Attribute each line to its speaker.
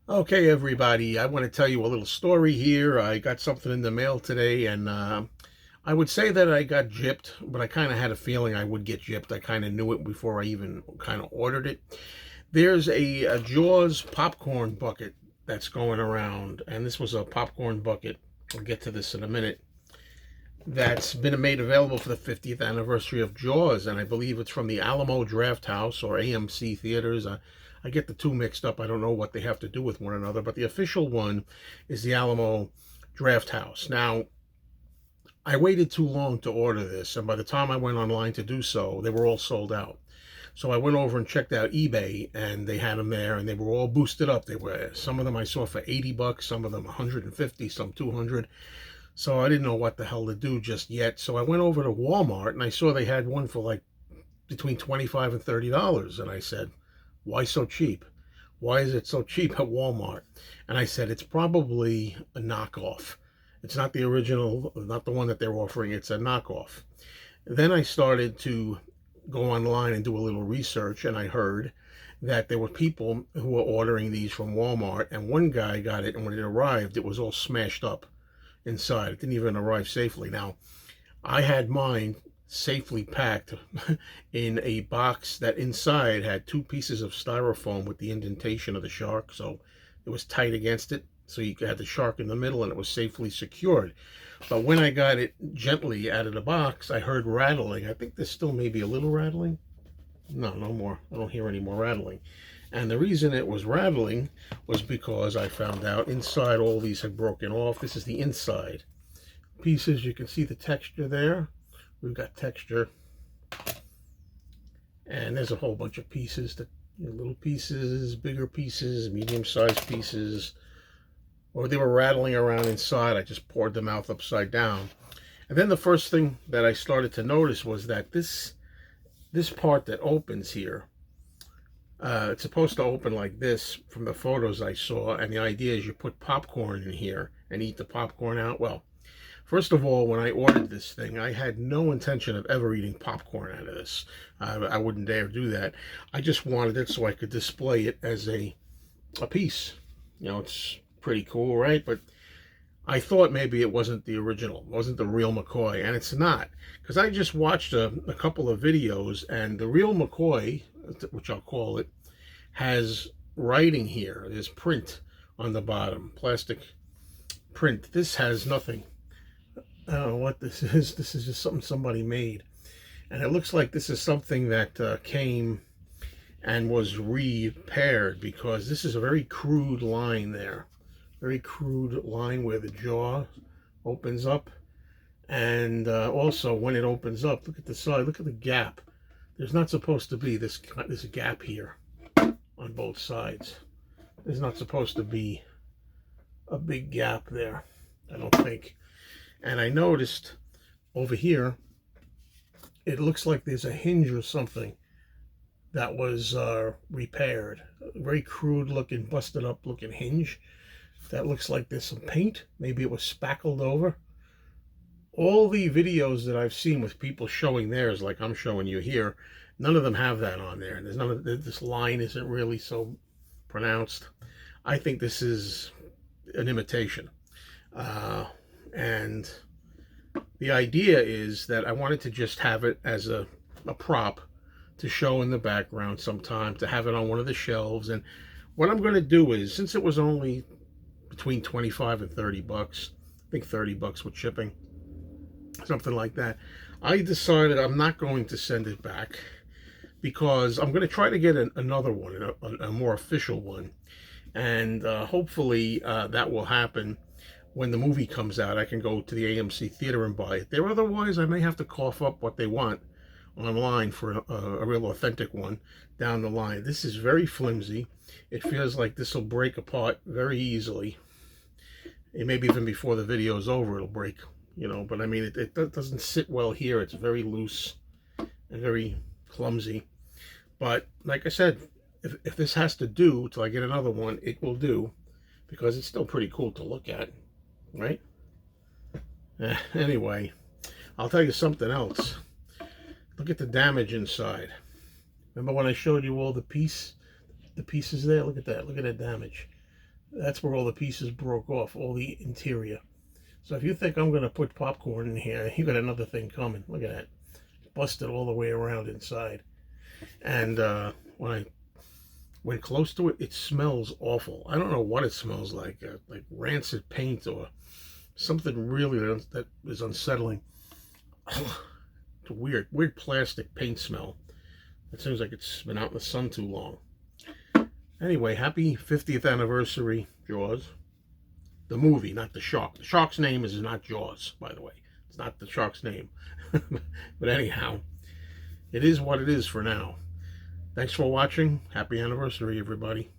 Speaker 1: Okay, everybody, I want to tell you a little story here. I got something in the mail today, and I would say that I got gypped, but I kind of had a feeling I would get gypped. I kind of knew it before I even kind of ordered it. There's a Jaws popcorn bucket that's going around, and this was a popcorn bucket. I'll get to this in a minute. That's been made available for the 50th anniversary of Jaws, and I believe it's from the Alamo Drafthouse or AMC theaters. I get the two mixed up. I don't know what they have to do with one another, but the official one is the Alamo Drafthouse. Now, I waited too long to order this, and by the time I went online to do so, they were all sold out. So I went over and checked out eBay, and they had them there, and they were all boosted up. They were some of them I saw for $80, some of them 150, some 200. So I didn't know what the hell to do just yet. So I went over to Walmart and I saw they had one for like between $25 and $30. And I said, why so cheap? Why is it so cheap at Walmart? And I said, it's probably a knockoff. It's not the original, not the one that they're offering. It's a knockoff. Then I started to go online and do a little research, and I heard that there were people who were ordering these from Walmart, and one guy got it, and when it arrived, it was all smashed up inside. It didn't even arrive safely. Now, I had mine safely packed in a box that inside had two pieces of styrofoam with the indentation of the shark, so it was tight against it. So you had the shark in the middle and it was safely secured. But when I got it gently out of the box, I heard rattling. I think there's still maybe a little rattling. No, no more. I don't hear any more rattling. And the reason it was rattling was because I found out inside all these had broken off. This is the inside pieces. You can see the texture there. We've got texture. And there's a whole bunch of pieces, little pieces, bigger pieces, medium-sized pieces. Or they were rattling around inside. I just poured them out upside down. And then the first thing that I started to notice was that this part that opens here, it's supposed to open like this from the photos I saw, and the idea is you put popcorn in here and eat the popcorn out. Well, first of all, when I ordered this thing, I had no intention of ever eating popcorn out of this. I wouldn't dare do that. I just wanted it so I could display it as a piece. You know, it's pretty cool, right? But I thought maybe it wasn't the original, wasn't the real McCoy, and it's not. Because I just watched a couple of videos, and the real McCoy, which I'll call it, has writing here. There's print on the bottom, plastic print. This has nothing. I don't know what this is. This is just something somebody made. And it looks like this is something that came and was repaired, because this is a very crude line there. Very crude line where the jaw opens up. And also when it opens up, look at the side, look at the gap. There's not supposed to be this gap here on both sides. There's not supposed to be a big gap there, I don't think. And I noticed over here, it looks like there's a hinge or something that was repaired. A very crude looking, busted up looking hinge. That looks like there's some paint. Maybe it was spackled over. All the videos that I've seen with people showing theirs, like I'm showing you here, none of them have that on there. There's none of this line isn't really so pronounced. I think this is an imitation. And the idea is that I wanted to just have it as a prop to show in the background sometime, to have it on one of the shelves. And what I'm going to do is, since it was only between 25 and 30 bucks, I think 30 bucks with shipping, something like that, I decided I'm not going to send it back, because I'm going to try to get another one, a more official one. And hopefully that will happen when the movie comes out. I can go to the AMC theater and buy it there. Otherwise, I may have to cough up what they want online for a real authentic one down the line. This is very flimsy. It feels like this will break apart very easily. And maybe even before the video is over, it'll break, you know. But I mean, it doesn't sit well here. It's very loose and very clumsy. But like I said, if this has to do till I get another one, it will do, because it's still pretty cool to look at, right? Anyway, I'll tell you something else. Look at the damage inside. Remember when I showed you all the pieces there? Look at that. Look at that damage. That's where all the pieces broke off, all the interior. So if you think I'm going to put popcorn in here, you got another thing coming. Look at that. Busted all the way around inside. And when I went close to it, it smells awful. I don't know what it smells like rancid paint or something really that is unsettling. It's a weird plastic paint smell. It seems like it's been out in the sun too long. Anyway, happy 50th anniversary, Jaws. The movie, not the shark. The shark's name is not Jaws, by the way. It's not the shark's name. But anyhow, it is what it is for now. Thanks for watching. Happy anniversary, everybody.